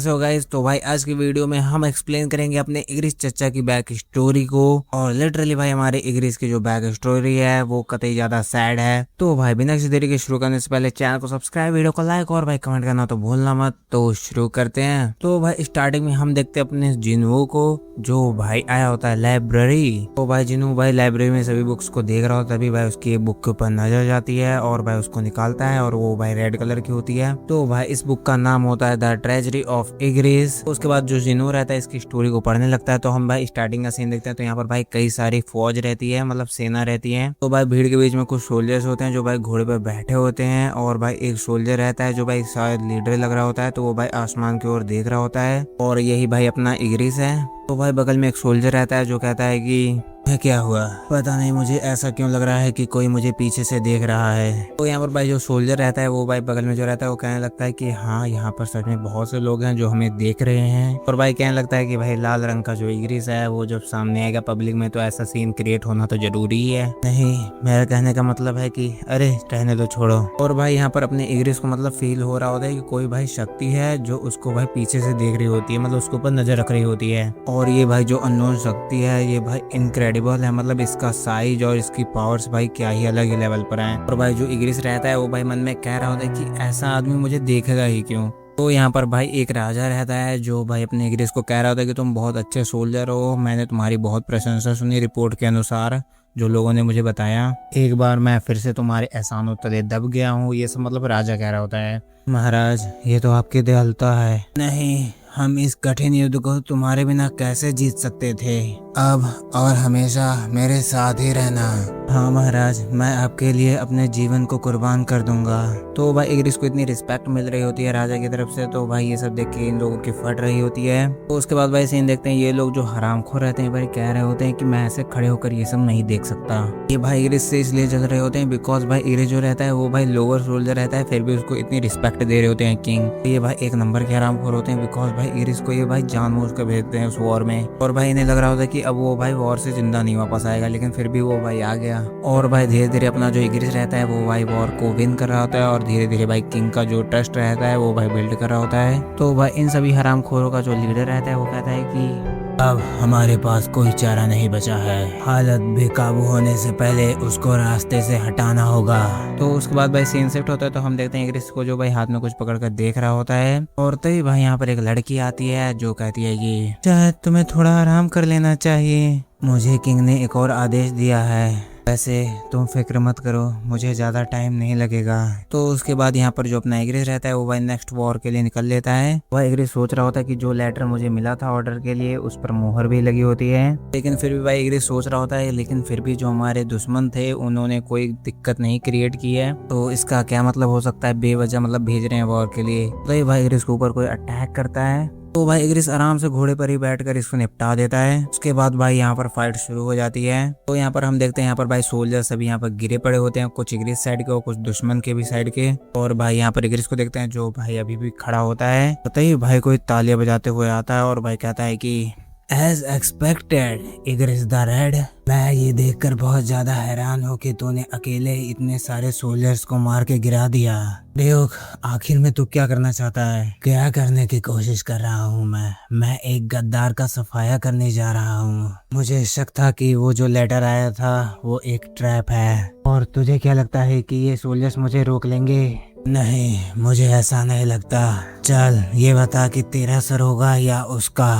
कैसे हो गाइस। तो भाई आज की वीडियो में हम एक्सप्लेन करेंगे अपने इग्रिस चचा की बैक स्टोरी को। और लिटरली भाई हमारे इग्रिस की जो बैक स्टोरी है वो कतई ज्यादा सैड है। तो भाई बिना किसी देरी के शुरू करने से पहले चैनल को सब्सक्राइब, वीडियो को लाइक और भाई कमेंट करना तो भूलना मत। तो शुरू करते हैं। तो भाई स्टार्टिंग में हम देखते हैं अपने जिन्हो को, जो भाई आया होता है लाइब्रेरी। तो भाई जिन्हो भाई लाइब्रेरी में सभी बुक्स को देख रहा होता है, तभी भाई उसकी एक बुक के ऊपर नजर जाती है और भाई उसको निकालता है और वो भाई रेड कलर की होती है। तो भाई इस बुक का नाम होता है द ट्रेजरी ऑफ इग्रिस। उसके बाद जो जिन्हो रहता है इसकी स्टोरी को पढ़ने लगता है। तो हम भाई स्टार्टिंग का सीन देखते हैं। तो यहाँ पर भाई कई सारी फौज रहती है, मतलब सेना रहती है। तो भाई भीड़ के बीच में कुछ सोल्जर्स होते हैं जो भाई घोड़े पर बैठे होते हैं और भाई एक सोल्जर रहता है जो भाई शायद लीडर लग रहा होता है। तो वो भाई आसमान की ओर देख रहा होता है और यही भाई अपना इग्रिस है। तो भाई बगल में एक सोल्जर रहता है जो कहता है कि क्या हुआ, पता नहीं मुझे ऐसा क्यों लग रहा है कि कोई मुझे पीछे से देख रहा है। तो यहाँ पर भाई जो सोल्जर रहता है वो भाई बगल में जो रहता है वो कहने लगता है कि हाँ यहाँ पर सच में बहुत से लोग हैं जो हमें देख रहे हैं। और भाई कहने लगता है कि भाई लाल रंग का जो इग्रिस है वो जब सामने आएगा पब्लिक में तो ऐसा सीन क्रिएट होना तो जरूरी ही है। नहीं, मेरा कहने का मतलब है कि अरे रहने दो, छोड़ो। और भाई यहाँ पर अपने इग्रिस को मतलब फील हो रहा होता है कि कोई भाई शक्ति है जो उसको भाई पीछे से देख रही होती है, मतलब उसके ऊपर नजर रख रही होती है। और ये भाई जो अननोन शक्ति है ये भाई इनक्रेडिबल है, मतलब इसका साइज और इसकी पावर्स भाई क्या ही अलग ही लेवल पर हैं। और भाई जो इग्रिस रहता है वो भाई मन में कह रहा होता है कि ऐसा आदमी मुझे देखेगा ही क्यों। तो यहाँ पर भाई एक राजा रहता है जो भाई अपने इग्रिस को कह रहा होता है कि तुम बहुत अच्छे सोल्जर हो, मैंने तुम्हारी बहुत प्रशंसा सुनी रिपोर्ट के अनुसार जो लोगों ने मुझे बताया। एक बार मैं फिर से तुम्हारे एहसानों तले दब गया हूँ, ये सब मतलब राजा कह रहा होता है। महाराज ये तो आपकी दयालुता है। नहीं, हम इस कठिन युद्ध को तुम्हारे बिना कैसे जीत सकते थे। अब और हमेशा मेरे साथ ही रहना। हाँ महाराज, मैं आपके लिए अपने जीवन को कुर्बान कर दूंगा। तो भाई इग्रिस को इतनी रिस्पेक्ट मिल रही होती है राजा की तरफ से। तो भाई ये सब देख के इन लोगों की फट रही होती है। तो उसके बाद भाई सीन देखते हैं, ये लोग जो हरामखोर रहते हैं भाई कह रहे होते हैं कि मैं ऐसे खड़े होकर ये सब नहीं देख सकता। ये भाई इग्रिस से इसलिए जल रहे होते हैं बिकॉज भाई इग्रिस जो रहता है वो भाई लोअर सोल्जर रहता है, फिर भी उसको इतनी रिस्पेक्ट दे रहे होते हैं किंग। ये भाई एक नंबर के हरामखोर होते हैं बिकॉज भाई इग्रिस को ये भाई जानबूझ कर भेजते हैं उस वॉर में। और भाई इन्हें लग रहा होता है कि अब वो भाई वॉर से जिंदा नहीं वापस आएगा, लेकिन फिर भी वो भाई आ गया। और भाई धीरे धीरे अपना जो इग्रिस रहता है वो भाई वॉर को विन कर रहा होता है और धीरे धीरे भाई किंग का जो ट्रस्ट रहता है वो भाई बिल्ड कर रहा होता है। तो भाई इन सभी हरामखोरों का जो लीडर रहता है वो कहता है कि अब हमारे पास कोई चारा नहीं बचा है, हालत बेकाबू होने से पहले उसको रास्ते से हटाना होगा। तो उसके बाद भाई सीन शिफ्ट होता है। तो हम देखते हैं इग्रिस को जो भाई हाथ में कुछ पकड़ कर देख रहा होता है। और तभी भाई यहाँ पर एक लड़की आती है जो कहती है कि शायद तुम्हें थोड़ा आराम कर लेना चाहिए, मुझे किंग ने एक और आदेश दिया है। वैसे तुम फिक्र मत करो, मुझे ज्यादा टाइम नहीं लगेगा। तो उसके बाद यहाँ पर जो अपना इग्रिस रहता है वो भाई नेक्स्ट वॉर के लिए निकल लेता है। वह इग्रिस सोच रहा होता है कि जो लेटर मुझे मिला था ऑर्डर के लिए उस पर मोहर भी लगी होती है, लेकिन फिर भी भाई इग्रिस सोच रहा होता है लेकिन फिर भी जो हमारे दुश्मन थे उन्होंने कोई दिक्कत नहीं क्रिएट की है, तो इसका क्या मतलब हो सकता है, बेवजह मतलब भेज रहे हैं वॉर के लिए। तो भाई इग्रिस के ऊपर कोई अटैक करता है। तो भाई इग्रिस आराम से घोड़े पर ही बैठकर इसको निपटा देता है। उसके बाद भाई यहाँ पर फाइट शुरू हो जाती है। तो यहाँ पर हम देखते हैं यहाँ पर भाई सोल्जर सभी यहाँ पर गिरे पड़े होते हैं, कुछ इग्रिस साइड के और कुछ दुश्मन के भी साइड के। और भाई यहाँ पर इग्रिस को देखते हैं जो भाई अभी भी खड़ा होता है। पता ही भाई कोई तालियां बजाते हुए आता है और भाई कहता है कि एज एक्सपेक्टेड इग्रिस द रेड, मैं ये देखकर बहुत ज्यादा हैरान हूँ कि तूने अकेले इतने सारे सोल्जर्स को मार के गिरा दिया। ड्यूक, आखिर में तू क्या करना चाहता है? क्या करने की कोशिश कर रहा हूँ मैं एक गद्दार का सफाया करने जा रहा हूँ। मुझे शक था कि वो जो लेटर आया था वो एक ट्रैप है। और तुझे क्या लगता है कि ये सोल्जर्स मुझे रोक लेंगे? नहीं, मुझे ऐसा नहीं लगता। चल ये बता कि तेरा सर होगा या उसका।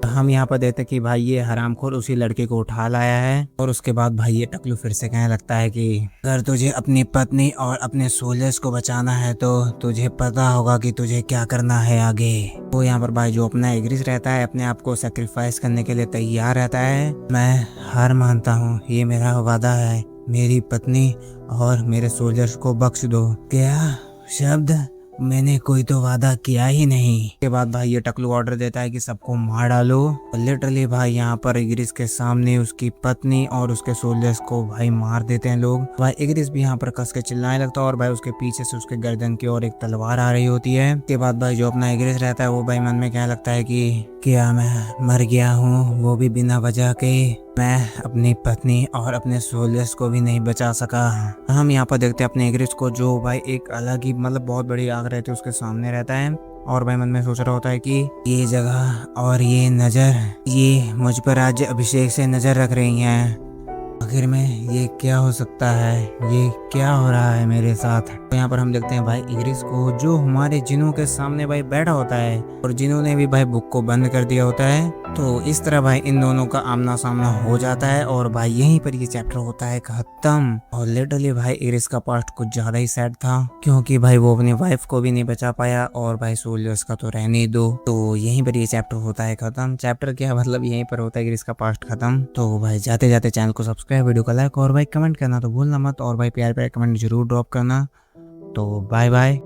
हम यहाँ पर देखते कि भाई ये हरामखोर उसी लड़के को उठा लाया है। और उसके बाद भाई ये टकलू फिर से कहने लगता है कि अगर तुझे अपनी पत्नी और अपने सोल्जर्स को बचाना है तो तुझे पता होगा कि तुझे क्या करना है आगे। तो यहाँ पर भाई जो अपना इग्रिस रहता है अपने आप को सेक्रीफाइस करने के लिए तैयार रहता है। मैं हार मानता हूँ, ये मेरा वादा है, मेरी पत्नी और मेरे सोल्जर्स को बख्श दो। क्या शब्द? मैंने कोई तो वादा किया ही नहीं। के बाद भाई ये टकलू ऑर्डर देता है कि सबको मार डालो। लिटरली भाई यहाँ पर इग्रिस के सामने उसकी पत्नी और उसके सोल्जर्स को भाई मार देते हैं लोग। भाई इग्रिस भी यहाँ पर कस के चिल्लाने लगता है और भाई उसके पीछे से उसके गर्दन की ओर एक तलवार आ रही होती है। के बाद भाई जो अपना इग्रिस रहता है वो भाई मन में कहने लगता है कि क्या मैं मर गया हूँ, वो भी बिना वजह के। मैं अपनी पत्नी और अपने सोल्जर्स को भी नहीं बचा सका। हम यहाँ पर देखते हैं अपने इग्रिस को जो भाई एक अलग ही मतलब बहुत बड़ी आग रहती है उसके सामने रहता है। और भाई मन में सोच रहा होता है कि ये जगह और ये नज़र, ये मुझ पर आज अभिषेक से नज़र रख रही हैं। आखिर में ये क्या हो सकता है, ये क्या हो रहा है मेरे साथ। तो यहाँ पर हम देखते हैं भाई इग्रिस को, जो हमारे जिनों के सामने भाई बैठा होता है और जिन्होंने भी भाई बुक को बंद कर दिया होता है। तो इस तरह भाई इन दोनों का आमना सामना हो जाता है और भाई यहीं पर ये चैप्टर होता है खत्म। और लिटरली भाई इग्रिस का पास्ट कुछ ज्यादा ही सैड था, क्योंकि भाई वो अपनी वाइफ को भी नहीं बचा पाया और भाई सोल्जर्स का तो रहने ही दो। तो यहीं पर ये चैप्टर होता है खत्म। चैप्टर क्या मतलब यहीं पर होता है इग्रिस का पास्ट खत्म। तो भाई जाते जाते चैनल को सब्सक्राइब, वीडियो को लाइक और भाई कमेंट करना तो भूलना मत। और भाई प्यार प्यार कमेंट जरूर ड्रॉप करना। तो बाय बाय।